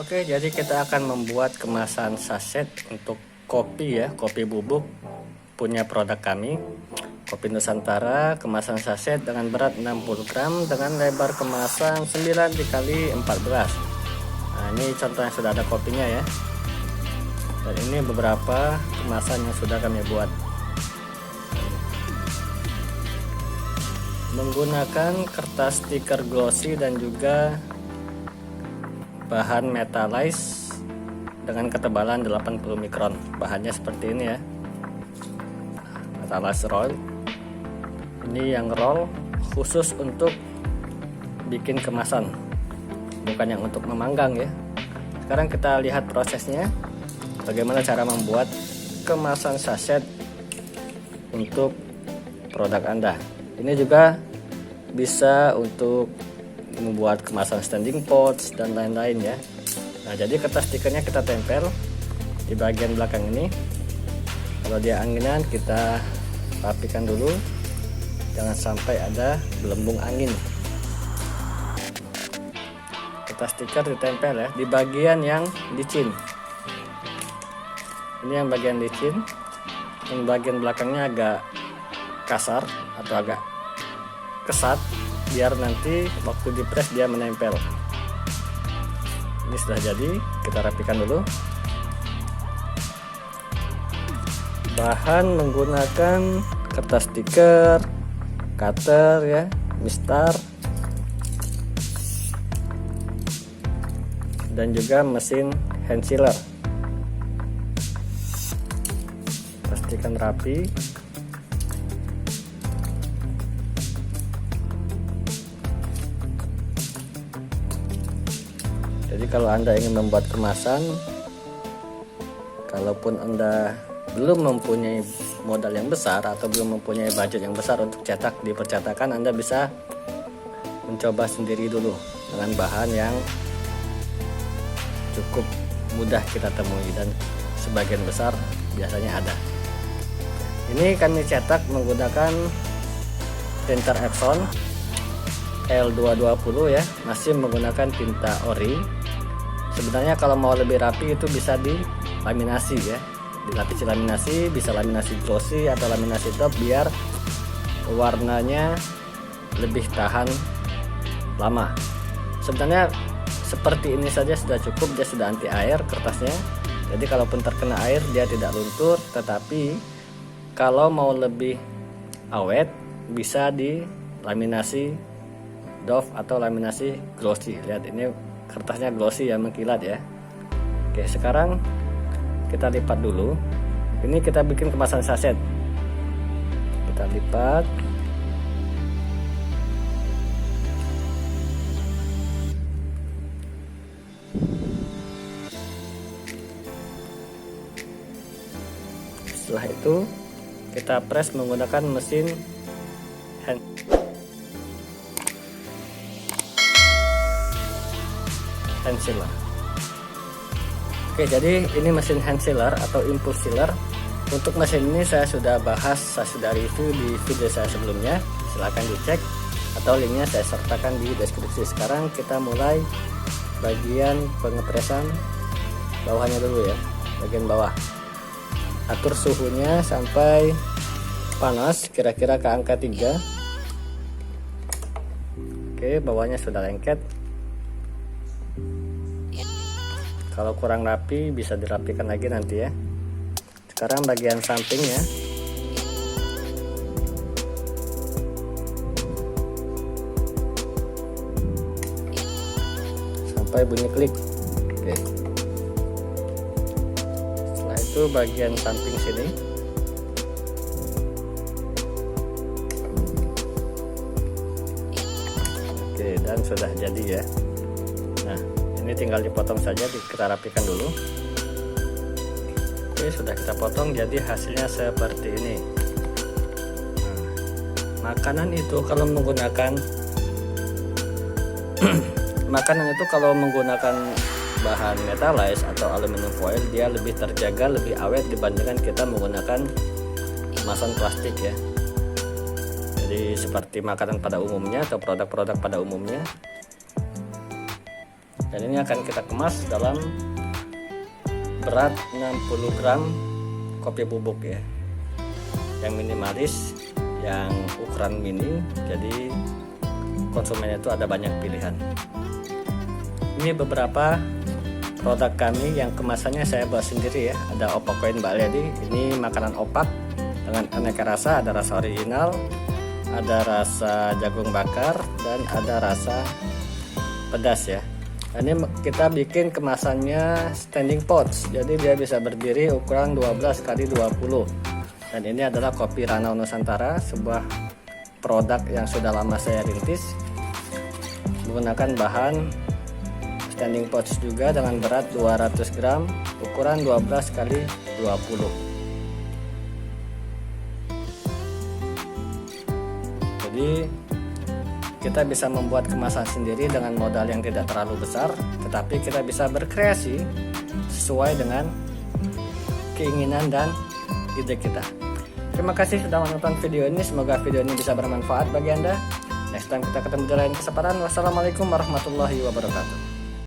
Oke, jadi kita akan membuat kemasan saset untuk kopi ya, kopi bubuk punya produk kami. Kopi Nusantara kemasan saset dengan berat 60 gram dengan lebar kemasan 9 dikali 14. Nah, ini contoh yang sudah ada kopinya ya. Dan ini beberapa kemasan yang sudah kami buat. Menggunakan kertas stiker glossy dan juga bahan metalize dengan ketebalan 80 mikron. Bahannya seperti ini ya, metalize roll. Ini yang roll khusus untuk bikin kemasan, bukan yang untuk memanggang ya. Sekarang kita lihat prosesnya, bagaimana cara membuat kemasan saset untuk produk Anda. Ini juga bisa untuk membuat kemasan standing pots dan lain-lain ya. Nah, jadi kertas stikernya kita tempel di bagian belakang ini. Kalau dia anginan kita rapikan dulu, jangan sampai ada gelembung angin. Kertas stiker ditempel ya di bagian yang licin. Ini yang bagian licin, yang bagian belakangnya agak kasar atau agak kesat, biar nanti waktu di press dia menempel. Ini sudah jadi, kita rapikan dulu. Bahan menggunakan kertas stiker, cutter ya, mistar, dan juga mesin hand sealer. Pastikan rapi. Jadi kalau Anda ingin membuat kemasan, kalaupun Anda belum mempunyai modal yang besar atau belum mempunyai budget yang besar untuk cetak di percetakan, Anda bisa mencoba sendiri dulu dengan bahan yang cukup mudah kita temui dan sebagian besar biasanya ada. Ini kami cetak menggunakan printer Epson L220 ya, masih menggunakan tinta ori. Sebenarnya kalau mau lebih rapi itu bisa dilaminasi ya, dilapisi laminasi, bisa laminasi glossy atau laminasi top biar warnanya lebih tahan lama. Sebenarnya seperti ini saja sudah cukup, dia sudah anti air kertasnya. Jadi kalaupun terkena air dia tidak luntur, tetapi kalau mau lebih awet bisa dilaminasi doff atau laminasi glossy. Lihat ini kertasnya glossy ya, mengkilat ya. Oke, sekarang kita lipat dulu. Ini kita bikin kemasan saset. Kita lipat. Setelah itu kita press menggunakan mesin hand sealer. Oke, jadi ini mesin hand sealer atau impulse sealer. Untuk mesin ini saya sudah bahas, saya sudah review di video saya sebelumnya, silahkan dicek atau linknya saya sertakan di deskripsi. Sekarang kita mulai bagian pengepresan bawahnya dulu ya, bagian bawah. Atur suhunya sampai panas, kira-kira ke angka 3. Oke, bawahnya sudah lengket. Kalau kurang rapi bisa dirapikan lagi nanti ya. Sekarang bagian sampingnya. Sampai bunyi klik. Oke. Setelah itu bagian samping sini. Oke, dan sudah jadi ya. Nah, ini tinggal dipotong saja, kita rapikan dulu. Oke, sudah kita potong, jadi hasilnya seperti ini. Nah, makanan itu kalau menggunakan bahan metalize atau aluminium foil, dia lebih terjaga, lebih awet dibandingkan kita menggunakan kemasan plastik ya. Jadi seperti makanan pada umumnya atau produk-produk pada umumnya, Dan ini akan kita kemas dalam berat 60 gram kopi bubuk ya, yang minimalis, yang ukuran mini, jadi konsumennya itu ada banyak pilihan. Ini beberapa produk kami yang kemasannya saya buat sendiri ya. Ada opak koin Mbak Ledi, ini makanan opak dengan aneka rasa, ada rasa original, ada rasa jagung bakar, dan ada rasa pedas ya. Ini kita bikin kemasannya standing pouch, jadi dia bisa berdiri ukuran 12x20. Dan ini adalah kopi Ranau Nusantara, sebuah produk yang sudah lama saya rintis, menggunakan bahan standing pouch juga dengan berat 200 gram, ukuran 12x20. Jadi kita bisa membuat kemasan sendiri dengan modal yang tidak terlalu besar, tetapi kita bisa berkreasi sesuai dengan keinginan dan ide kita. Terima kasih sudah menonton video ini, semoga video ini bisa bermanfaat bagi Anda. Next time kita ketemu di lain kesempatan. Wassalamualaikum warahmatullahi wabarakatuh.